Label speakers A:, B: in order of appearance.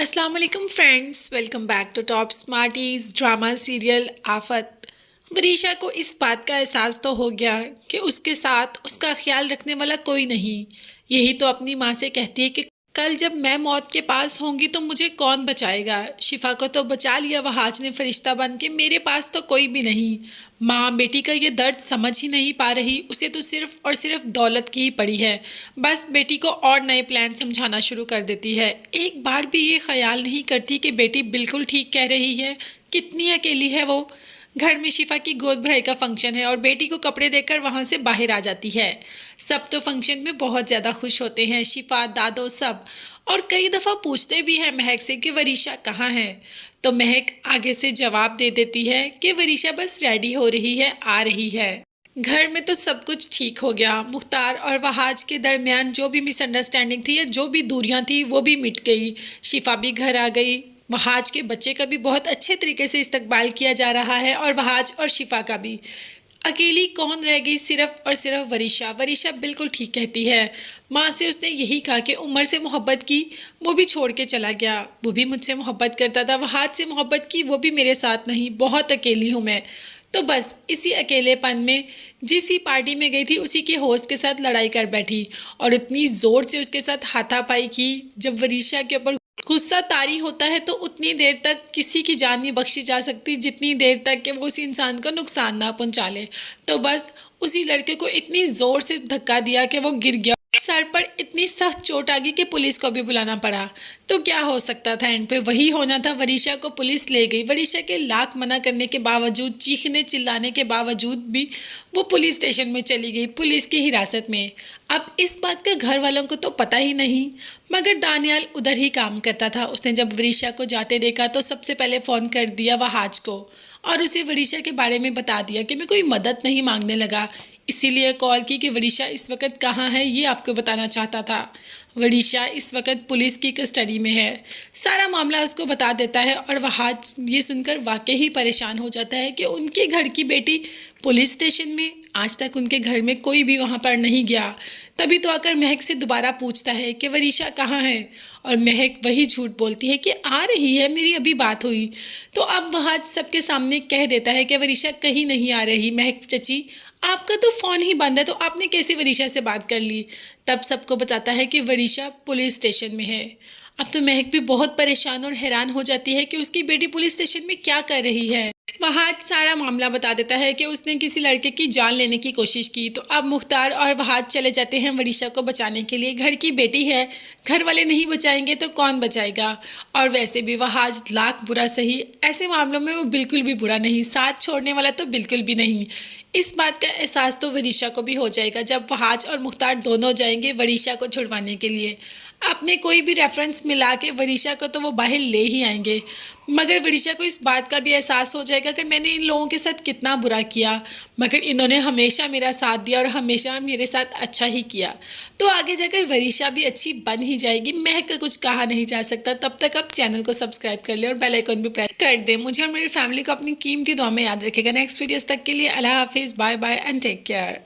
A: अस्सलाम वालेकुम friends, welcome back to top smarties drama serial Aafat. Warisha को इस बात का एहसास तो हो गया कि उसके साथ उसका ख्याल रखने वाला कोई नहीं। यही तो अपनी माँ से कहती है कि कल जब मैं मौत के पास होंगी तो मुझे कौन बचाएगा। शिफा को तो बचा लिया वहाज ने फरिश्ता बन के, मेरे पास तो कोई भी नहीं। माँ बेटी का ये दर्द समझ ही नहीं पा रही, उसे तो सिर्फ और सिर्फ दौलत की ही पड़ी है। बस बेटी को और नए प्लान समझाना शुरू कर देती है। एक बार भी ये ख्याल नहीं करती कि बेटी बिल्कुल ठीक कह रही है। कितनी अकेली है वो। घर में शिफा की गोद भराई का फंक्शन है और बेटी को कपड़े देकर वहां से बाहर आ जाती है। सब तो फंक्शन में बहुत ज़्यादा खुश होते हैं, शिफा दादो सब। और कई दफ़ा पूछते भी हैं महक से कि वरीशा कहाँ है। तो महक आगे से जवाब दे देती है कि वरीशा बस रेडी हो रही है, आ रही है। घर में तो सब कुछ ठीक हो गया। मुख्तार और वहाज के दरमियान जो भी मिसअंडरस्टैंडिंग थी या जो भी दूरियां थी वो भी मिट गई। शिफा भी घर आ गई। वहाज के बच्चे का भी बहुत अच्छे तरीके से इस्तकबाल किया जा रहा है और वहाज और शिफा का भी। अकेली कौन रह गई, सिर्फ और सिर्फ वरीशा। वरीशा बिल्कुल ठीक कहती है। माँ से उसने यही कहा कि उमर से मोहब्बत की, वो भी छोड़ के चला गया। वो भी मुझसे मोहब्बत करता था। वहाज से मोहब्बत की, वो भी मेरे साथ नहीं। बहुत अकेली हूँ मैं। तो बस इसी अकेलेपन में जिस ही पार्टी में गई थी उसी के होस्ट के साथ लड़ाई कर बैठी और इतनी ज़ोर से उसके साथ हाथापाई की। जब वरीशा के ऊपर गुस्सा तारी होता है तो उतनी देर तक किसी की जान नहीं बख्शी जा सकती जितनी देर तक कि वो उस इंसान को नुकसान ना पहुंचा ले। तो बस उसी लड़के को इतनी ज़ोर से धक्का दिया कि वो गिर गया। सर पर इतनी सख्त चोट आ गई कि पुलिस को भी बुलाना पड़ा। तो क्या हो सकता था, एंड पे वही होना था। वरीशा को पुलिस ले गई। वरीशा के लाख मना करने के बावजूद, चीखने चिल्लाने के बावजूद भी वो पुलिस स्टेशन में चली गई, पुलिस की हिरासत में। अब इस बात का घर वालों को तो पता ही नहीं, मगर दानियाल उधर ही काम करता था। उसने जब वरीशा को जाते देखा तो सबसे पहले फ़ोन कर दिया वहाज को और उसे वरीशा के बारे में बता दिया कि मैं कोई मदद नहीं मांगने लगा, इसीलिए कॉल की कि वरीशा इस वक्त कहाँ है ये आपको बताना चाहता था। वरीशा इस वक्त पुलिस की कस्टडी में है। सारा मामला उसको बता देता है और वहाज ये सुनकर वाकई ही परेशान हो जाता है कि उनके घर की बेटी पुलिस स्टेशन में। आज तक उनके घर में कोई भी वहाँ पर नहीं गया। तभी तो आकर महक से दोबारा पूछता है कि वरीशा कहाँ है और महक वही झूठ बोलती है कि आ रही है, मेरी अभी बात हुई। तो अब वहाज सबके सामने कह देता है कि वरीशा कहीं नहीं आ रही। महक चची, आपका तो फ़ोन ही बंद है, तो आपने कैसे वरीशा से बात कर ली। तब सबको बताता है कि वरीशा पुलिस स्टेशन में है। अब तो महक भी बहुत परेशान और हैरान हो जाती है कि उसकी बेटी पुलिस स्टेशन में क्या कर रही है। वहाज सारा मामला बता देता है कि उसने किसी लड़के की जान लेने की कोशिश की। तो अब मुख्तार और वहाज चले जाते हैं वरीशा को बचाने के लिए। घर की बेटी है, घर वाले नहीं बचाएंगे तो कौन बचाएगा। और वैसे भी वहाज लाख बुरा सही, ऐसे मामलों में वो बिल्कुल भी बुरा नहीं, साथ छोड़ने वाला तो बिल्कुल भी नहीं। इस बात का एहसास तो वरीशा को भी हो जाएगा जब वहाज और मुख्तार दोनों जाएंगे वरीशा को छुड़वाने के लिए। अपने कोई भी रेफरेंस मिला के वरीशा को तो वो बाहर ले ही आएंगे। मगर वरीशा को इस बात का भी एहसास हो जाएगा कि मैंने इन लोगों के साथ कितना बुरा किया, मगर इन्होंने हमेशा मेरा साथ दिया और हमेशा मेरे साथ अच्छा ही किया। तो आगे जाकर वरीशा भी अच्छी बन ही जाएगी। महक का कुछ कहा नहीं जा सकता। तब तक आप चैनल को सब्सक्राइब कर ले और बेल आइकन भी प्रेस कर दे। मुझे और मेरी फैमिली को अपनी कीमती दुआ में याद रखेगा। नेक्स्ट वीडियोस तक के लिए अल्लाह हाफिज़, bye bye and take care.